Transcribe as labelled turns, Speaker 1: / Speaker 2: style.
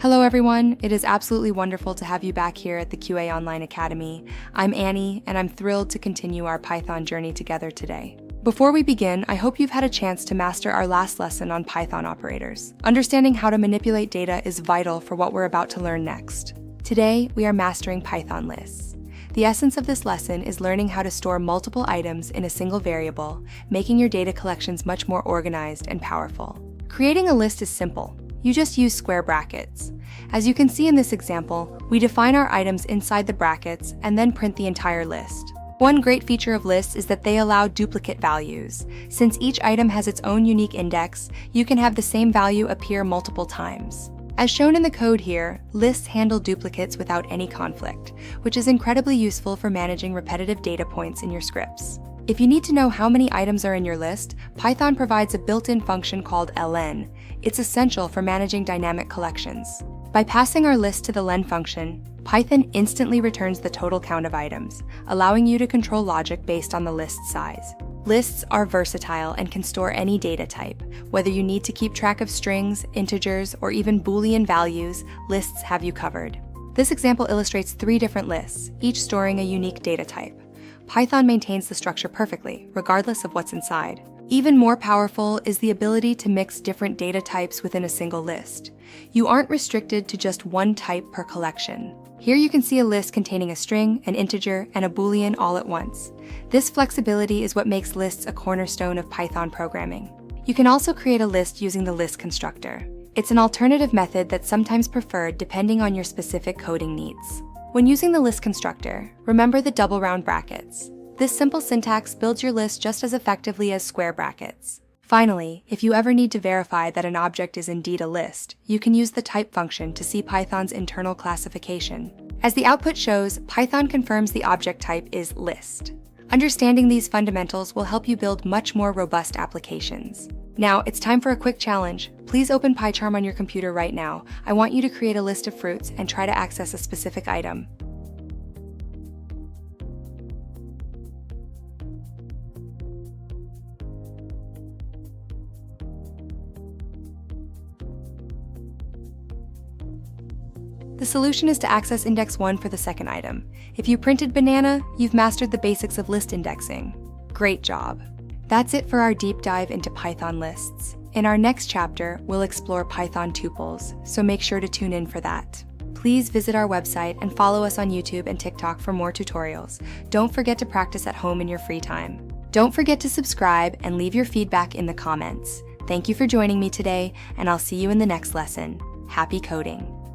Speaker 1: Hello everyone, it is absolutely wonderful to have you back here at the QA Online Academy. I'm Annie, and I'm thrilled to continue our Python journey together today. Before we begin, I hope you've had a chance to master our last lesson on Python operators. Understanding how to manipulate data is vital for what we're about to learn next. Today, we are mastering Python lists. The essence of this lesson is learning how to store multiple items in a single variable, making your data collections much more organized and powerful. Creating a list is simple. You just use square brackets. As you can see in this example, we define our items inside the brackets and then print the entire list. One great feature of lists is that they allow duplicate values. Since each item has its own unique index, you can have the same value appear multiple times. As shown in the code here, lists handle duplicates without any conflict, which is incredibly useful for managing repetitive data points in your scripts. If you need to know how many items are in your list, Python provides a built-in function called len. It's essential for managing dynamic collections. By passing our list to the len function, Python instantly returns the total count of items, allowing you to control logic based on the list size. Lists are versatile and can store any data type. Whether you need to keep track of strings, integers, or even Boolean values, lists have you covered. This example illustrates 3 different lists, each storing a unique data type. Python maintains the structure perfectly, regardless of what's inside. Even more powerful is the ability to mix different data types within a single list. You aren't restricted to just one type per collection. Here you can see a list containing a string, an integer, and a Boolean all at once. This flexibility is what makes lists a cornerstone of Python programming. You can also create a list using the list constructor. It's an alternative method that's sometimes preferred depending on your specific coding needs. When using the list constructor, remember the double round brackets. This simple syntax builds your list just as effectively as square brackets. Finally, if you ever need to verify that an object is indeed a list, you can use the type function to see Python's internal classification. As the output shows, Python confirms the object type is list. Understanding these fundamentals will help you build much more robust applications. Now, it's time for a quick challenge. Please open PyCharm on your computer right now. I want you to create a list of fruits and try to access a specific item. The solution is to access index 1 for the second item. If you printed banana, you've mastered the basics of list indexing. Great job! That's it for our deep dive into Python lists. In our next chapter, we'll explore Python tuples, so make sure to tune in for that. Please visit our website and follow us on YouTube and TikTok for more tutorials. Don't forget to practice at home in your free time. Don't forget to subscribe and leave your feedback in the comments. Thank you for joining me today, and I'll see you in the next lesson. Happy coding!